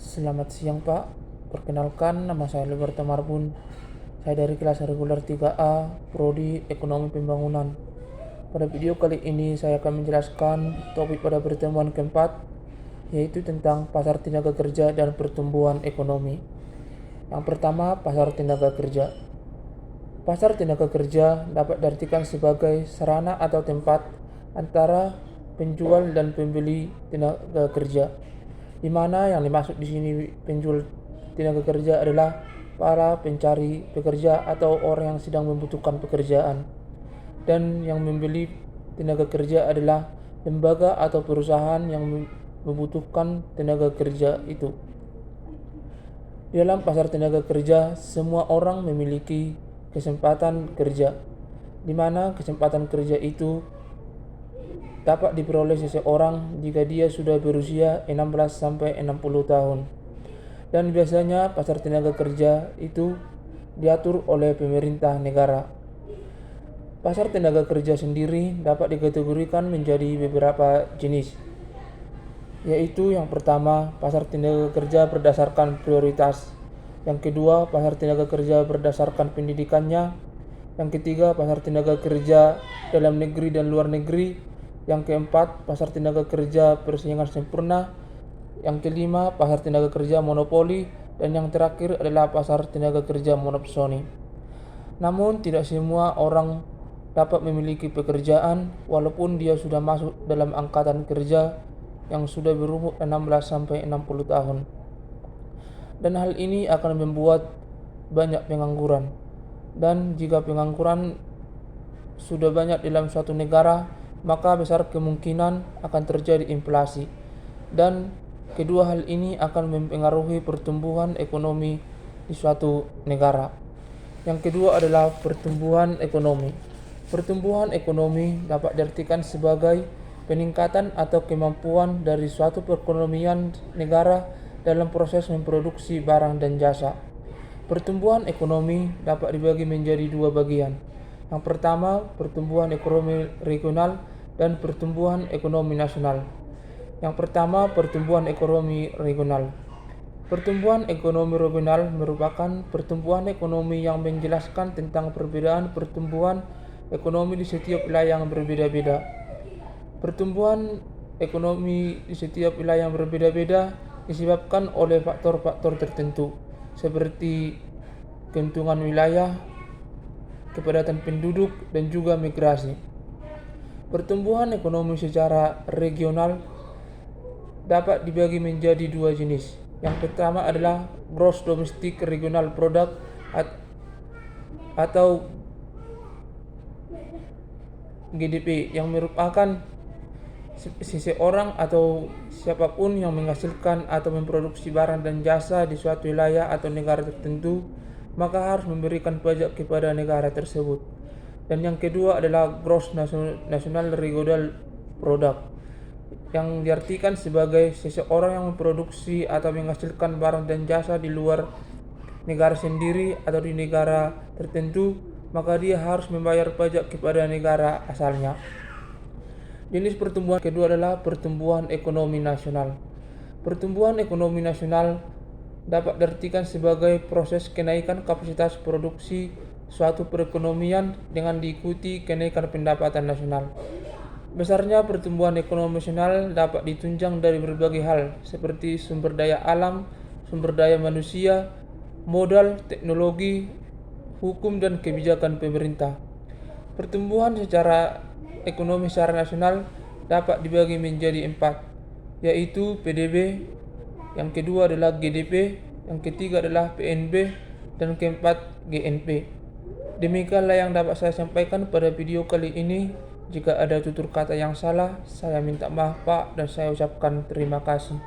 Selamat siang Pak, perkenalkan nama saya Liberta Marbun. Saya dari kelas reguler 3A, Prodi Ekonomi Pembangunan. Pada video kali ini saya akan menjelaskan topik pada pertemuan keempat, yaitu tentang pasar tenaga kerja dan pertumbuhan ekonomi. Yang pertama, pasar tenaga kerja. Pasar tenaga kerja dapat diartikan sebagai sarana atau tempat antara penjual dan pembeli tenaga kerja, di mana yang dimaksud di sini penjual tenaga kerja adalah para pencari pekerja atau orang yang sedang membutuhkan pekerjaan, dan yang membeli tenaga kerja adalah lembaga atau perusahaan yang membutuhkan tenaga kerja itu. Di dalam pasar tenaga kerja, semua orang memiliki kesempatan kerja, di mana kesempatan kerja itu dapat diperoleh seseorang jika dia sudah berusia 16-60 tahun. Dan biasanya pasar tenaga kerja itu diatur oleh pemerintah negara. Pasar tenaga kerja sendiri dapat dikategorikan menjadi beberapa jenis, yaitu yang pertama, pasar tenaga kerja berdasarkan prioritas. Yang kedua, pasar tenaga kerja berdasarkan pendidikannya. Yang ketiga, pasar tenaga kerja dalam negeri dan luar negeri. Yang keempat, pasar tenaga kerja persaingan sempurna. Yang kelima, pasar tenaga kerja monopoli. Dan yang terakhir adalah pasar tenaga kerja monopsoni. Namun, tidak semua orang dapat memiliki pekerjaan walaupun dia sudah masuk dalam angkatan kerja yang sudah berumur 16-60 tahun. Dan hal ini akan membuat banyak pengangguran. Dan jika pengangguran sudah banyak dalam suatu negara, maka besar kemungkinan akan terjadi inflasi. Dan kedua hal ini akan mempengaruhi pertumbuhan ekonomi di suatu negara. Yang kedua adalah pertumbuhan ekonomi. Pertumbuhan ekonomi dapat diartikan sebagai peningkatan atau kemampuan dari suatu perekonomian negara dalam proses memproduksi barang dan jasa. Pertumbuhan ekonomi dapat dibagi menjadi dua bagian. Yang pertama, pertumbuhan ekonomi regional dan pertumbuhan ekonomi nasional. Yang pertama, pertumbuhan ekonomi regional. Pertumbuhan ekonomi regional merupakan pertumbuhan ekonomi yang menjelaskan tentang perbedaan pertumbuhan ekonomi di setiap wilayah yang berbeda-beda. Pertumbuhan ekonomi di setiap wilayah yang berbeda-beda disebabkan oleh faktor-faktor tertentu seperti keuntungan wilayah, kepadatan penduduk, dan juga migrasi. Pertumbuhan ekonomi secara regional dapat dibagi menjadi dua jenis. Yang pertama adalah Gross Domestic Regional Product atau GDP, yang merupakan seseorang atau siapapun yang menghasilkan atau memproduksi barang dan jasa di suatu wilayah atau negara tertentu, maka harus memberikan pajak kepada negara tersebut. Dan yang kedua adalah Gross National Regional Product, yang diartikan sebagai seseorang yang memproduksi atau menghasilkan barang dan jasa di luar negara sendiri atau di negara tertentu, maka dia harus membayar pajak kepada negara asalnya. Jenis pertumbuhan kedua adalah pertumbuhan ekonomi nasional. Pertumbuhan ekonomi nasional dapat diartikan sebagai proses kenaikan kapasitas produksi suatu perekonomian dengan diikuti kenaikan pendapatan nasional. Besarnya pertumbuhan ekonomi nasional dapat ditunjang dari berbagai hal seperti sumber daya alam, sumber daya manusia, modal, teknologi, hukum, dan kebijakan pemerintah. Pertumbuhan ekonomi secara nasional dapat dibagi menjadi 4, yaitu PDB, yang kedua adalah GDP, yang ketiga adalah PNB, dan keempat GNP. Demikianlah yang dapat saya sampaikan pada video kali ini. Jika ada tutur kata yang salah, saya minta maaf Pak, dan saya ucapkan terima kasih.